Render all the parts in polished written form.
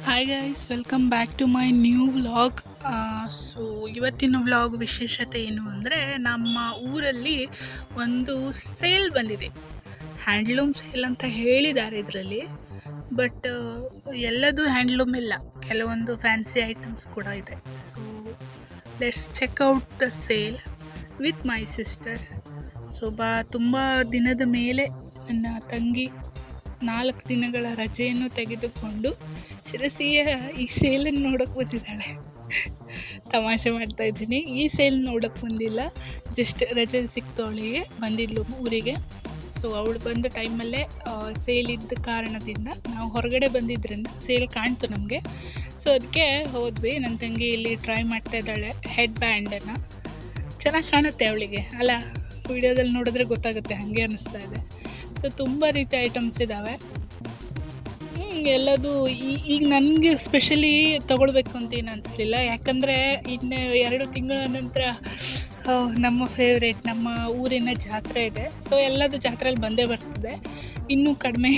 Hi guys, welcome back to my new vlog. So ಇವತ್ತಿನ vlog ವಿಶೇಷತೆ ಏನು ಅಂದರೆ, ನಮ್ಮ ಊರಲ್ಲಿ ಒಂದು ಸೇಲ್ ಬಂದಿದೆ. ಹ್ಯಾಂಡ್ಲೂಮ್ ಸೇಲ್ ಅಂತ ಹೇಳಿದ್ದಾರೆ ಇದರಲ್ಲಿ. ಬಟ್ ಎಲ್ಲದೂ ಹ್ಯಾಂಡ್ಲೂಮ್ ಇಲ್ಲ, ಕೆಲವೊಂದು ಫ್ಯಾನ್ಸಿ ಐಟಮ್ಸ್ ಕೂಡ ಇದೆ. So let's check out the sale with my sister. So ತುಂಬ ದಿನದ ಮೇಲೆ ನನ್ನ ತಂಗಿ 4 ದಿನಗಳ ರಜೆಯನ್ನು ತೆಗೆದುಕೊಂಡು ಶಿರಸಿಯ ಈ ಸೇಲನ್ನು ನೋಡೋಕೆ ಬಂದಿದ್ದಾಳೆ. ತಮಾಷೆ ಮಾಡ್ತಾ ಇದ್ದೀನಿ. ಈ ಸೇಲ್ ನೋಡೋಕೆ ಬಂದಿಲ್ಲ, ಜಸ್ಟ್ ರಜೆ ಸಿಕ್ತು ಅವಳಿಗೆ, ಬಂದಿದ್ಲು ಊರಿಗೆ. ಸೊ ಅವಳು ಬಂದ ಟೈಮಲ್ಲೇ ಸೇಲ್ ಇದ್ದ ಕಾರಣದಿಂದ ನಾವು ಹೊರಗಡೆ ಬಂದಿದ್ದರಿಂದ ಸೇಲ್ ಕಾಣ್ತು ನಮಗೆ. ಸೊ ಅದಕ್ಕೆ ಹೋದ್ವಿ. ನನ್ನ ತಂಗಿ ಇಲ್ಲಿ ಟ್ರೈ ಮಾಡ್ತಾ ಇದ್ದಾಳೆ ಹೆಡ್ ಬ್ಯಾಂಡನ್ನು. ಚೆನ್ನಾಗಿ ಕಾಣುತ್ತೆ ಅವಳಿಗೆ ಅಲ್ಲ, ವಿಡಿಯೋದಲ್ಲಿ ನೋಡಿದ್ರೆ ಗೊತ್ತಾಗುತ್ತೆ, ಹಾಗೆ ಅನ್ನಿಸ್ತಾ ಇದೆ. ಸೊ ತುಂಬ ರೀತಿ ಐಟಮ್ಸ್ ಇದ್ದಾವೆ. ಎಲ್ಲದು ಈಗ ನನಗೆ ಸ್ಪೆಷಲಿ ತೊಗೊಳ್ಬೇಕು ಅಂತ ಏನು ಅನಿಸ್ಲಿಲ್ಲ, ಯಾಕಂದರೆ ಇನ್ನು 2 ತಿಂಗಳ ನಂತರ ನಮ್ಮ ಫೇವ್ರೇಟ್ ನಮ್ಮ ಊರಿನ ಜಾತ್ರೆ ಇದೆ. ಸೊ ಎಲ್ಲದು ಜಾತ್ರೆಯಲ್ಲಿ ಬಂದೇ ಬರ್ತದೆ, ಇನ್ನೂ ಕಡಿಮೆ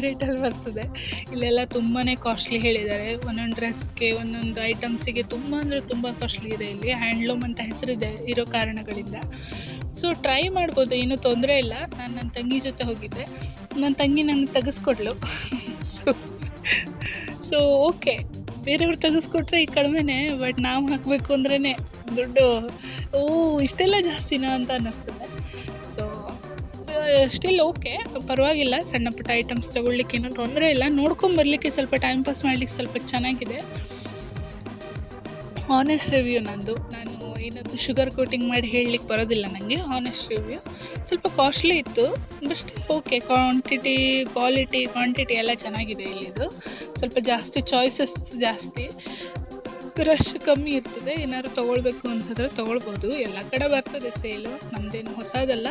ರೇಟಲ್ಲಿ ಬರ್ತದೆ. ಇಲ್ಲೆಲ್ಲ ತುಂಬಾ ಕಾಸ್ಟ್ಲಿ ಹೇಳಿದ್ದಾರೆ. ಒಂದೊಂದು ಡ್ರೆಸ್ಗೆ, ಒಂದೊಂದು ಐಟಮ್ಸಿಗೆ ತುಂಬ ಅಂದರೆ ತುಂಬ ಕಾಸ್ಟ್ಲಿ ಇದೆ. ಇಲ್ಲಿ ಹ್ಯಾಂಡ್ಲೂಮ್ ಅಂತ ಹೆಸರಿದೆ ಇರೋ ಕಾರಣಗಳಿಂದ. ಸೊ ಟ್ರೈ ಮಾಡ್ಬೋದು, ಏನೂ ತೊಂದರೆ ಇಲ್ಲ. ನಾನು ನನ್ನ ತಂಗಿ ಜೊತೆ ಹೋಗಿದ್ದೆ, ನನ್ನ ತಂಗಿ ನನಗೆ ತೆಗೆಸ್ಕೊಡ್ಲು. ಸೊ ಓಕೆ, ಬೇರೆಯವ್ರು ತೆಗೆಸ್ಕೊಟ್ರೆ ಈಗ ಕಡಿಮೆನೇ, ಬಟ್ ನಾವು ಹಾಕಬೇಕು ಅಂದ್ರೇ ದುಡ್ಡು ಇಷ್ಟೆಲ್ಲ ಜಾಸ್ತಿನಾ ಅಂತ ಅನ್ನಿಸ್ತದೆ. ಸೊ ಸ್ಟಿಲ್ ಓಕೆ, ಪರವಾಗಿಲ್ಲ. ಸಣ್ಣ ಪುಟ್ಟ ಐಟಮ್ಸ್ ತೊಗೊಳ್ಲಿಕ್ಕೆ ಏನೂ ತೊಂದರೆ ಇಲ್ಲ. ನೋಡ್ಕೊಂಬರ್ಲಿಕ್ಕೆ, ಸ್ವಲ್ಪ ಟೈಮ್ ಪಾಸ್ ಮಾಡಲಿಕ್ಕೆ ಸ್ವಲ್ಪ ಚೆನ್ನಾಗಿದೆ. ಹಾನೆಸ್ಟ್ ರಿವ್ಯೂ ನಂದು. ನಾನು ಏನಾದರೂ ಶುಗರ್ ಕೋಟಿಂಗ್ ಮಾಡಿ ಹೇಳಲಿಕ್ಕೆ ಬರೋದಿಲ್ಲ ನನಗೆ. Honest review. ಸ್ವಲ್ಪ ಕಾಸ್ಟ್ಲಿ ಇತ್ತು, ಬಟ್ ಸ್ಟಿಲ್ ಓಕೆ. ಕ್ವಾಂಟಿಟಿ ಎಲ್ಲ ಚೆನ್ನಾಗಿದೆ ಇಲ್ಲಿದು. ಸ್ವಲ್ಪ ಜಾಸ್ತಿ ಚಾಯ್ಸಸ್ ಜಾಸ್ತಿ, ರಶ್ ಕಮ್ಮಿ ಇರ್ತದೆ. ಏನಾದ್ರು ತೊಗೊಳ್ಬೇಕು ಅನ್ಸಿದ್ರೆ ತೊಗೊಳ್ಬೋದು. ಎಲ್ಲ ಕಡೆ ಬರ್ತದೆ ಸೇಲು, ನಮ್ಮದೇನು ಹೊಸದಲ್ಲ.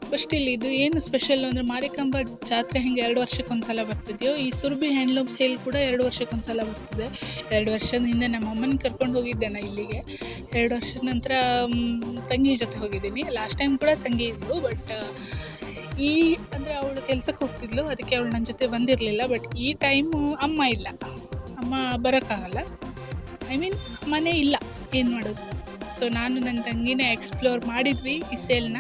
ಬಟ್ ಸ್ಟಿಲ್ ಇದು ಏನು ಸ್ಪೆಷಲ್ ಅಂದರೆ, ಮಾರಿಕಾಂಬಾ ಜಾತ್ರೆ ಹೆಂಗೆ 2 ವರ್ಷಕ್ಕೊಂದು ಸಲ ಬರ್ತಿದೆಯೋ, ಈ ಸುರಭಿ ಹ್ಯಾಂಡ್ಲೂಮ್ ಸೇಲ್ ಕೂಡ 2 ವರ್ಷಕ್ಕೊಂದು ಸಲ ಬರ್ತದೆ. 2 ವರ್ಷದ ಹಿಂದೆ ನಮ್ಮ ಅಮ್ಮನ ಕರ್ಕೊಂಡು ಹೋಗಿದ್ದೆ ನಾನು ಇಲ್ಲಿಗೆ. 2 ವರ್ಷದ ನಂತರ ತಂಗಿ ಜೊತೆ ಹೋಗಿದ್ದೀನಿ. ಲಾಸ್ಟ್ ಟೈಮ್ ಕೂಡ ತಂಗಿ ಇದ್ದರು, ಬಟ್ ಈ ಅಂದರೆ ಅವಳು ಕೆಲ್ಸಕ್ಕೆ ಹೋಗ್ತಿದ್ಲು, ಅದಕ್ಕೆ ಅವಳು ನನ್ನ ಜೊತೆ ಬಂದಿರಲಿಲ್ಲ. ಬಟ್ ಈ ಟೈಮು ಅಮ್ಮ ಇಲ್ಲ, ಅಮ್ಮ ಬರೋಕ್ಕಾಗಲ್ಲ. ಮನೆ ಇಲ್ಲ, ಏನು ಮಾಡೋದು. ಸೊ ನಾನು ನನ್ನ ತಂಗಿನೇ ಎಕ್ಸ್ಪ್ಲೋರ್ ಮಾಡಿದ್ವಿ ಈ ಸೇಲ್ನ.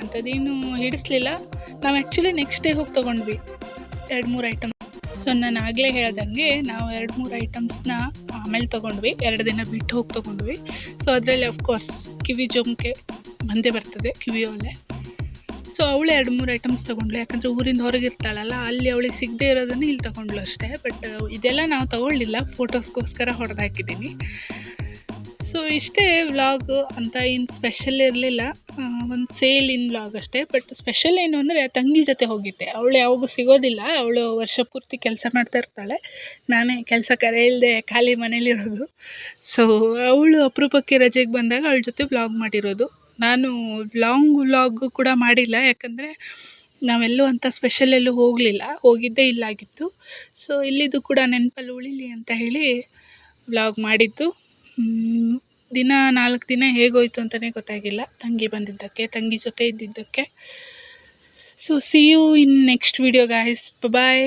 ಅಂಥದ್ದೇನು ಹಿಡಿಸ್ಲಿಲ್ಲ. ನಾವು ಆ್ಯಕ್ಚುಲಿ ನೆಕ್ಸ್ಟ್ ಡೇ ಹೋಗಿ ತೊಗೊಂಡ್ವಿ 2-3 ಐಟಮ್. ಸೊ ನಾನು ಆಗಲೇ ಹೇಳ್ದಂಗೆ ನಾವು 2-3 ಐಟಮ್ಸ್ನ ಆಮೇಲೆ ತೊಗೊಂಡ್ವಿ, 2 ದಿನ ಬಿಟ್ಟು ಹೋಗಿ ತೊಗೊಂಡ್ವಿ. ಸೊ ಅದರಲ್ಲಿ ಅಫ್ಕೋರ್ಸ್ ಕಿವಿ ಜುಮ್ಕೆ ಬಂದೇ ಬರ್ತದೆ, ಕಿವಿಯೋಲೆ. ಸೊ ಅವಳು 2-3 ಐಟಮ್ಸ್ ತೊಗೊಂಡ್ಳು, ಯಾಕಂದರೆ ಊರಿಂದ ಹೊರಗಿರ್ತಾಳಲ್ಲ, ಅಲ್ಲಿ ಅವಳಿಗೆ ಸಿಗದೆ ಇರೋದನ್ನು ಇಲ್ಲಿ ತೊಗೊಂಡ್ಳು ಅಷ್ಟೇ. ಬಟ್ ಇದೆಲ್ಲ ನಾವು ತೊಗೊಳ್ಳಿಲ್ಲ, ಫೋಟೋಸ್ಗೋಸ್ಕರ ಹೊಡೆದು ಹಾಕಿದ್ದೀನಿ. ಸೊ ಇಷ್ಟೇ ವ್ಲಾಗ್ ಅಂತ, ಏನು ಸ್ಪೆಷಲ್ ಇರಲಿಲ್ಲ, ಒಂದು ಸೇಲ್ ಇನ್ ವ್ಲಾಗ್ ಅಷ್ಟೇ. ಬಟ್ ಸ್ಪೆಷಲ್ ಏನು ಅಂದರೆ, ತಂಗಿ ಜೊತೆ ಹೋಗಿದ್ದೆ. ಅವಳು ಯಾವಾಗೂ ಸಿಗೋದಿಲ್ಲ, ಅವಳು ವರ್ಷ ಪೂರ್ತಿ ಕೆಲಸ ಮಾಡ್ತಾ ಇರ್ತಾಳೆ. ನಾನೇ ಕೆಲಸ ಕರೆಯಿಲ್ಲದೆ ಖಾಲಿ ಮನೇಲಿರೋದು. ಸೊ ಅವಳು ಅಪರೂಪಕ್ಕೆ ರಜೆಗೆ ಬಂದಾಗ ಅವಳ ಜೊತೆ ವ್ಲಾಗ್ ಮಾಡಿರೋದು. ನಾನು ಲಾಂಗ್ ವ್ಲಾಗು ಕೂಡ ಮಾಡಿಲ್ಲ, ಯಾಕಂದರೆ ನಾವೆಲ್ಲೂ ಅಂಥ ಸ್ಪೆಷಲ್ ಎಲ್ಲೂ ಹೋಗಿದ್ದೇ ಇಲ್ಲಾಗಿತ್ತು. ಸೊ ಇಲ್ಲಿದ್ದು ಕೂಡ ನೆನಪಲ್ಲಿ ಉಳಿಲಿ ಅಂತ ಹೇಳಿ ವ್ಲಾಗ್ ಮಾಡಿದ್ದು. 4 ದಿನ ಹೇಗೋಯ್ತು ಅಂತಲೇ ಗೊತ್ತಾಗಿಲ್ಲ, ತಂಗಿ ಬಂದಿದ್ದಕ್ಕೆ, ತಂಗಿ ಜೊತೆ ಇದ್ದಿದ್ದಕ್ಕೆ. So see you in next video guys, bye.